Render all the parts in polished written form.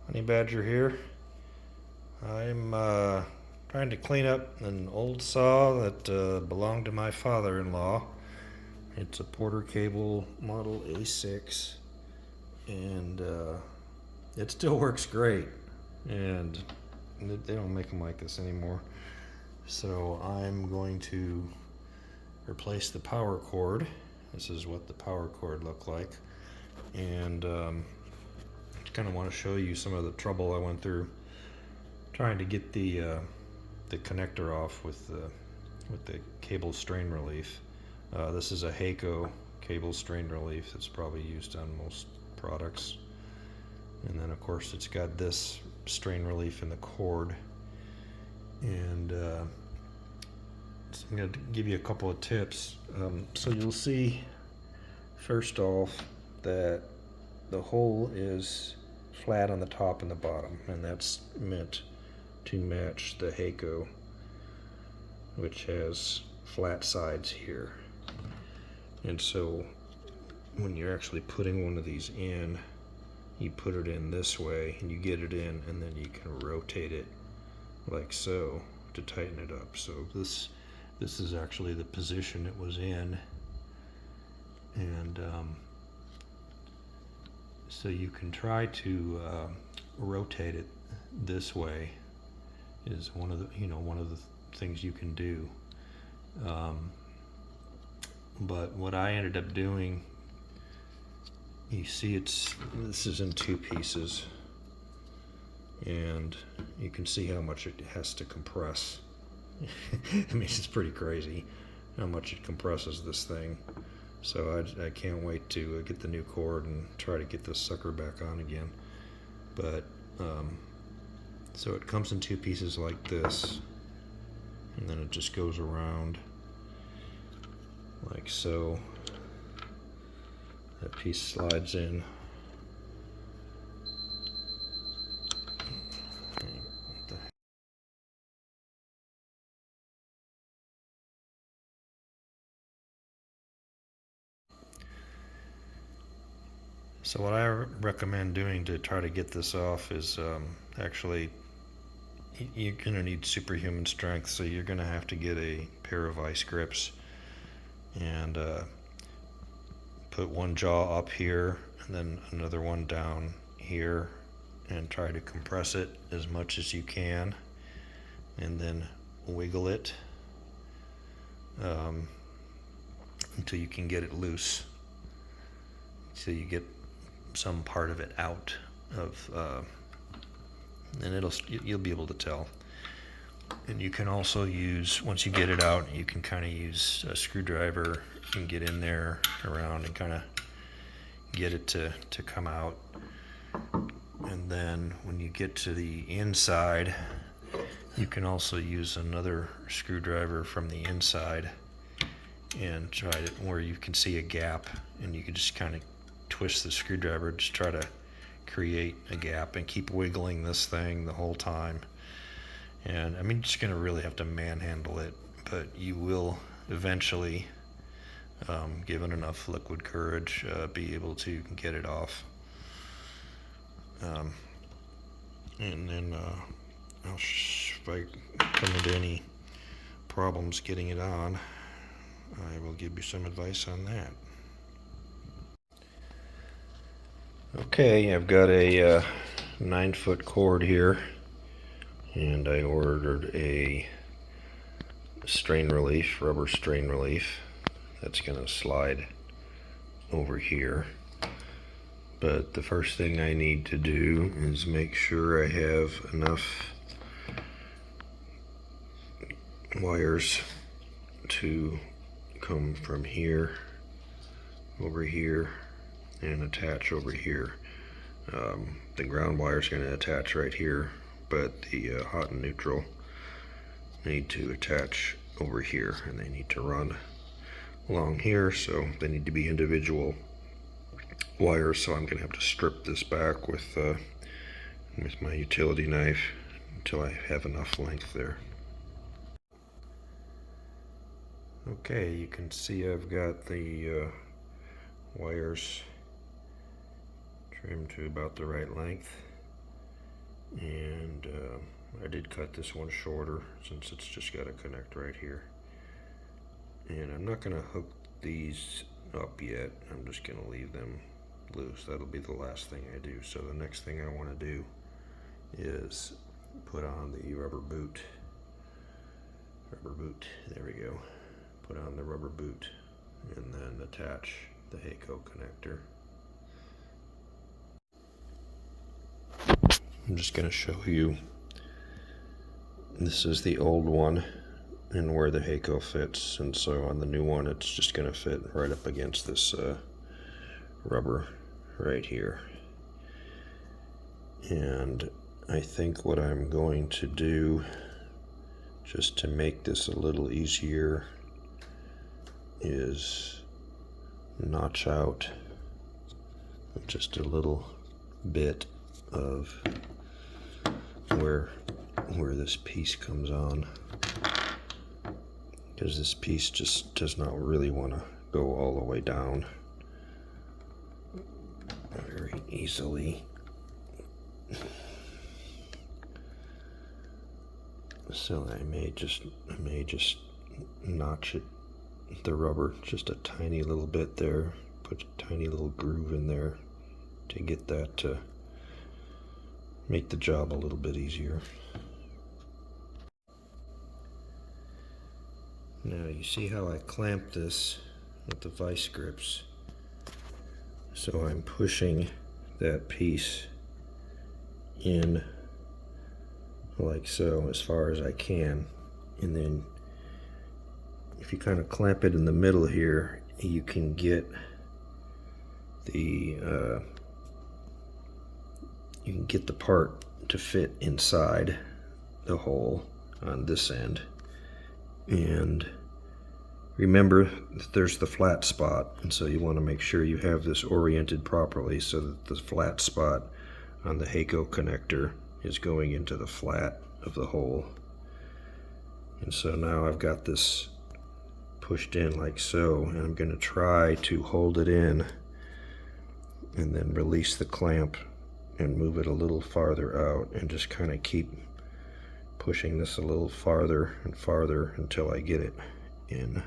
Honey Badger here. I'm trying to clean up an old saw that belonged to my father-in-law. It's a Porter Cable Model A6, and it still works great. And they don't make them like this anymore. So I'm going to replace the power cord. This is what the power cord looked like. And I kind of want to show you some of the trouble I went through trying to get the connector off with the cable strain relief. This is a Heyco cable strain relief that's probably used on most products. And then of course it's got this strain relief in the cord. And so I'm going to give you a couple of tips. So you'll see first off that the hole is flat on the top and the bottom, and that's meant to match the Heyco, which has flat sides here. And so when you're actually putting one of these in, you put it in this way and you get it in, and then you can rotate it like so to tighten it up. So this is actually the position it was in, and so you can try to rotate it this way. Is one of the things you can do. But what I ended up doing, you see, this is in two pieces, and you can see how much it has to compress. I mean, it's pretty crazy how much it compresses this thing. So I can't wait to get the new cord and try to get this sucker back on again. But so it comes in two pieces like this, and then it just goes around like so. That piece slides in. So what I recommend doing to try to get this off is actually, you're going to need superhuman strength, so you're going to have to get a pair of vice grips and put one jaw up here and then another one down here, and try to compress it as much as you can, and then wiggle it until you can get it loose, so you get some part of it out of and you'll be able to tell. And you can also use, once you get it out, you can kind of use a screwdriver and get in there around and kind of get it to come out. And then when you get to the inside, you can also use another screwdriver from the inside and try it where you can see a gap, and you can just kind of twist the screwdriver, just try to create a gap and keep wiggling this thing the whole time. And I mean, you're just going to really have to manhandle it, but you will eventually, given enough liquid courage, be able to get it off. And then if I come into any problems getting it on, I will give you some advice on that. Okay, I've got a 9-foot cord here, and I ordered a strain relief, rubber strain relief, that's going to slide over here. But the first thing I need to do is make sure I have enough wires to come from here over here and attach over here. The ground wire is going to attach right here, but the hot and neutral need to attach over here, and they need to run along here, so they need to be individual wires. So I'm going to have to strip this back with my utility knife until I have enough length there. Okay, you can see I've got the wires trimmed to about the right length, And I did cut this one shorter since it's just got to connect right here. And I'm not going to hook these up yet. I'm just going to leave them loose. That'll be the last thing I do. So the next thing I want to do is put on the rubber boot. There we go. Put on the rubber boot and then attach the Heyco connector. I'm just going to show you, this is the old one and where the Heyco fits, and so on the new one it's just going to fit right up against this rubber right here. And I think what I'm going to do, just to make this a little easier, is notch out just a little bit of where this piece comes on, because this piece just does not really want to go all the way down very easily. So I may just notch it, the rubber, just a tiny little bit there, put a tiny little groove in there to get that to make the job a little bit easier. Now you see how I clamp this with the vice grips. So I'm pushing that piece in like so as far as I can, and then if you kind of clamp it in the middle here, you can get the part to fit inside the hole on this end. And remember that there's the flat spot, and so you want to make sure you have this oriented properly so that the flat spot on the Heyco connector is going into the flat of the hole. And so now I've got this pushed in like so, and I'm going to try to hold it in and then release the clamp and move it a little farther out, and just kind of keep pushing this a little farther and farther until I get it in.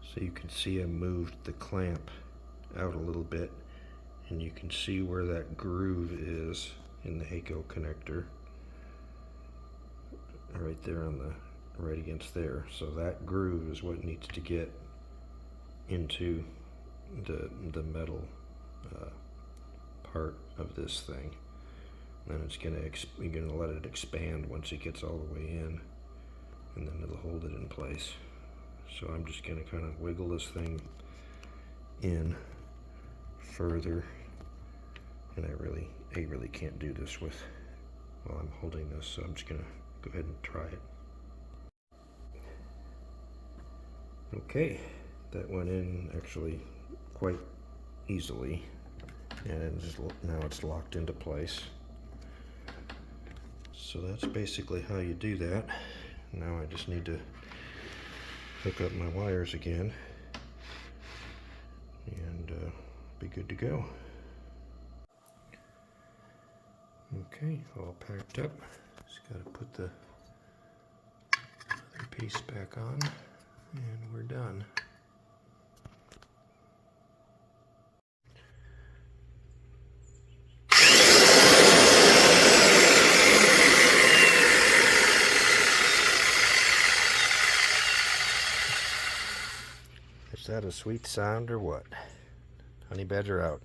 So you can see I moved the clamp out a little bit, and you can see where that groove is in the Heyco connector, right there on the right against there. So that groove is what needs to get into the metal part of this thing. Then it's you're gonna let it expand once it gets all the way in, and then it'll hold it in place. So I'm just gonna kind of wiggle this thing in further, and I really can't do this while I'm holding this, so I'm just gonna go ahead and try it. Okay, that went in actually quite easily, and now it's locked into place. So that's basically how you do that. Now I just need to hook up my wires again and be good to go. Okay, all packed up. Just got to put the other piece back on, and we're done. Is that a sweet sound or what? Honey badger out.